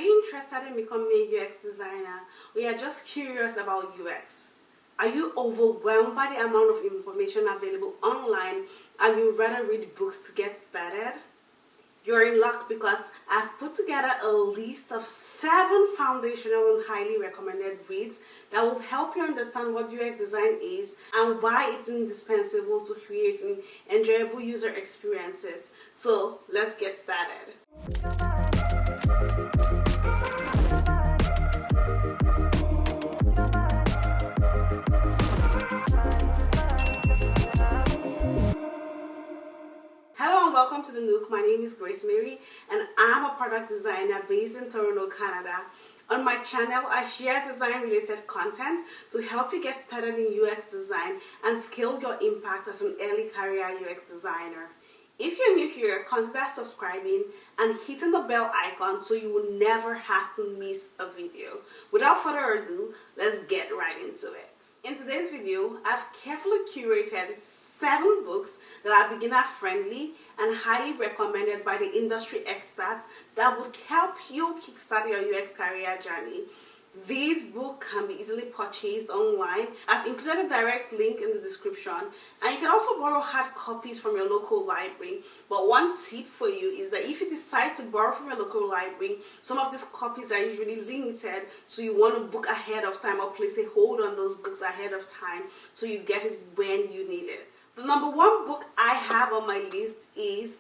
you interested in becoming a UX designer, or you are just curious about UX? Are you overwhelmed by the amount of information available online and you rather read books to get started? You're in luck, because I've put together a list of 7 foundational and highly recommended reads that will help you understand what UX design is and why it's indispensable to creating enjoyable user experiences. So let's get started. Hello and welcome to the Nook. My name is Gracemary and I'm a product designer based in Toronto, Canada. On my channel, I share design-related content to help you get started in UX design and scale your impact as an early career UX designer. If you're new here, consider subscribing and hitting the bell icon so you will never have to miss a video. Without further ado, let's get right into it. In today's video, I've carefully curated 7 books that are beginner-friendly and highly recommended by the industry experts that would help you kickstart your UX career journey. These books can be easily purchased online. I've included a direct link in the description, and you can also borrow hard copies from your local library. But one tip for you is that if you decide to borrow from your local library, some of these copies are usually limited, so you want to book ahead of time or place a hold on those books ahead of time so you get it when you need it. The number 1 book I have on my list is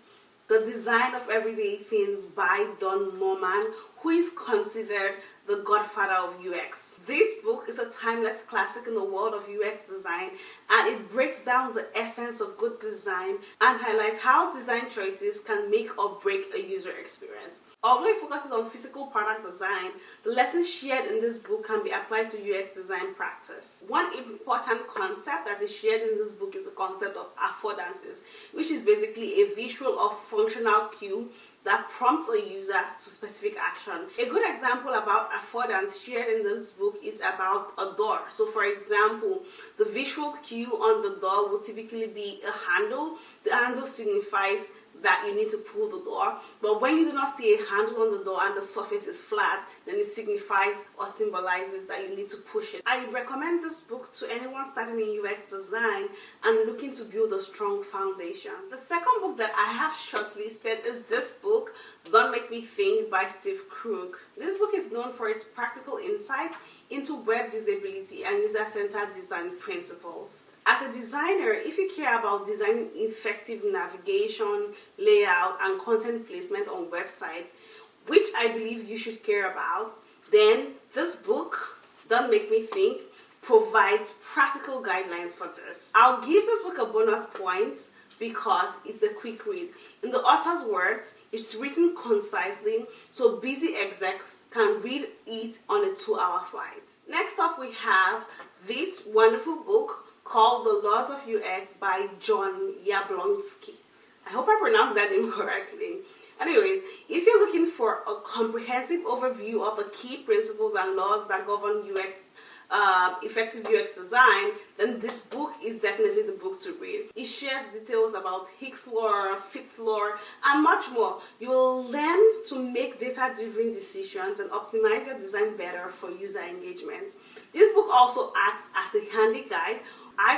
The Design of Everyday Things by Don Norman, who is considered the godfather of UX. This book is a timeless classic in the world of UX design, and it breaks down the essence of good design and highlights how design choices can make or break a user experience. Although it focuses on physical product design, the lessons shared in this book can be applied to UX design practice. One important concept that is shared in this book is the concept of affordances, which is basically a visual or functional cue that prompts a user to specific action. A good example about affordance shared in this book is about a door. So for example, the visual cue on the door would typically be a handle. The handle signifies that you need to pull the door, but when you do not see a handle on the door and the surface is flat, then it signifies or symbolizes that you need to push it. I recommend this book to anyone starting in UX design and looking to build a strong foundation. The second book that I have shortlisted is this book, Don't Make Me Think by Steve Krug. This book is known for its practical insight into web usability and user-centered design principles. As a designer, if you care about designing effective navigation, layout, and content placement on websites, which I believe you should care about, then this book, Don't Make Me Think, provides practical guidelines for this. I'll give this book a bonus point because it's a quick read. In the author's words, it's written concisely so busy execs can read it on a 2-hour flight. Next up, we have this wonderful book called The Laws of UX by Jon Yablonski. I hope I pronounced that name correctly. Anyways, if you're looking for a comprehensive overview of the key principles and laws that govern effective UX design, then this book is definitely the book to read. It shares details about Hicks' law, Fitts' law, and much more. You will learn to make data-driven decisions and optimize your design better for user engagement. This book also acts as a handy guide.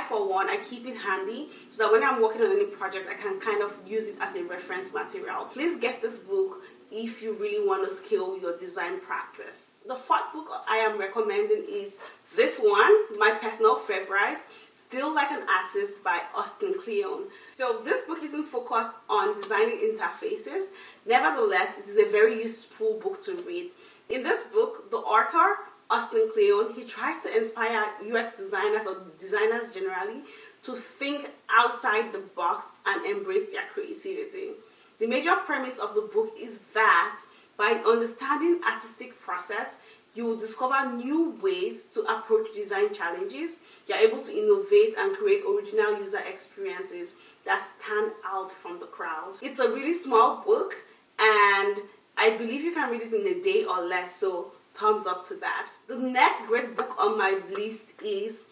For one, I keep it handy so that when I'm working on any project, I can kind of use it as a reference material. Please get this book if you really want to scale your design practice. The 4th book I am recommending is this one, my personal favorite, Still Like an Artist by Kleon. So this book isn't focused on designing interfaces. Nevertheless, it is a very useful book to read. In this book, the author, Kleon, he tries to inspire UX designers or designers generally to think outside the box and embrace their creativity. The major premise of the book is that by understanding artistic process, you will discover new ways to approach design challenges. You're able to innovate and create original user experiences that stand out from the crowd. It's a really small book, and I believe you can read it in a day or less, so thumbs up to that. The next great book on my list is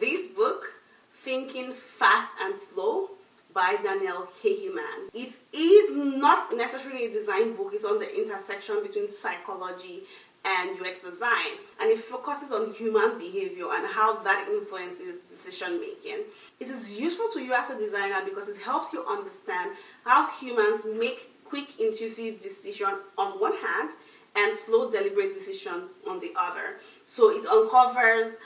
this book, Thinking Fast and Slow by Kahneman. It is not necessarily a design book. It's on the intersection between psychology and UX design, and it focuses on human behavior and how that influences decision making. It is useful to you as a designer because it helps you understand how humans make quick intuitive decisions on one hand and slow deliberate decision on the other. So it uncovers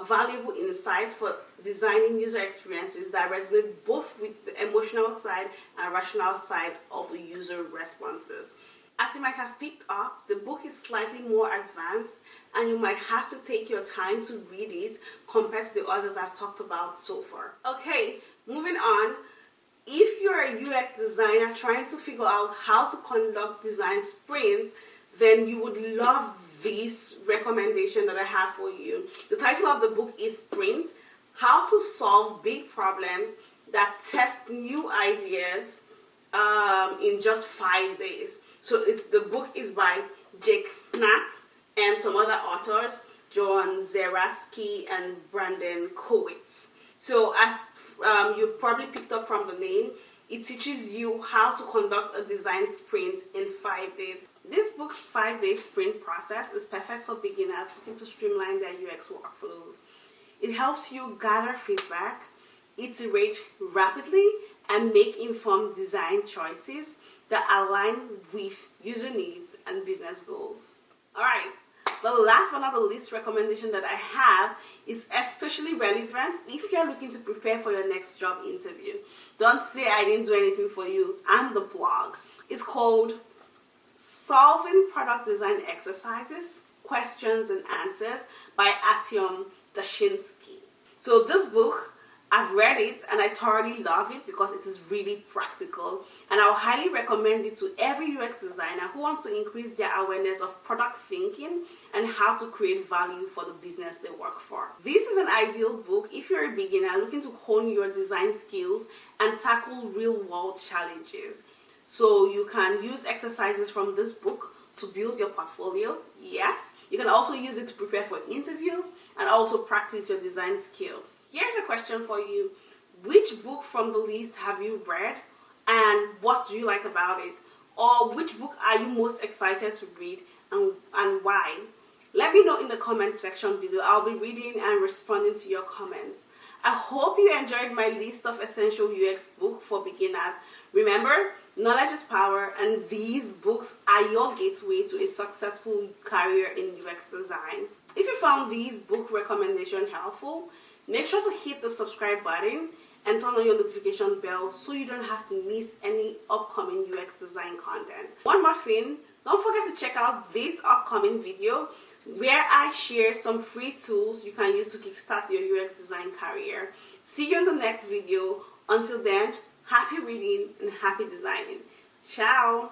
valuable insights for designing user experiences that resonate both with the emotional side and rational side of the user responses. As you might have picked up, the book is slightly more advanced and you might have to take your time to read it compared to the others I've talked about so far. Okay, moving on. If you're a UX designer trying to figure out how to conduct design sprints, then you would love this recommendation that I have for you. The title of the book is Sprint: How to Solve Big Problems That Test New Ideas in Just 5 Days. So the book is by Knapp and some other authors, Jon Zeratsky and Braden Kowitz. So as you probably picked up from the name, it teaches you how to conduct a design sprint in 5 days. This book's 5-day sprint process is perfect for beginners looking to streamline their UX workflows. It helps you gather feedback, iterate rapidly, and make informed design choices that align with user needs and business goals. Alright, the last but not the least recommendation that I have is especially relevant if you're looking to prepare for your next job interview. Don't say I didn't do anything for you. And the blog. It's called Solving Product Design Exercises, Questions and Answers by Artiom, Dashinsky. So this book, I've read it and I thoroughly love it because it is really practical, and I'll highly recommend it to every UX designer who wants to increase their awareness of product thinking and how to create value for the business they work for. This is an ideal book if you're a beginner looking to hone your design skills and tackle real-world challenges. So you can use exercises from this book to build your portfolio. Yes, you can also use it to prepare for interviews and also practice your design skills. Here's a question for you. Which book from the list have you read and what do you like about it? Or which book are you most excited to read and why? Let me know in the comment section below. I'll be reading and responding to your comments. I hope you enjoyed my list of essential UX books for beginners. Remember, knowledge is power, and these books are your gateway to a successful career in UX design. If you found these book recommendations helpful, make sure to hit the subscribe button and turn on your notification bell so you don't have to miss any upcoming UX design content. One more thing, don't forget to check out this upcoming video where I share some free tools you can use to kickstart your UX design career. See you in the next video. Until then, happy reading and happy designing. Ciao!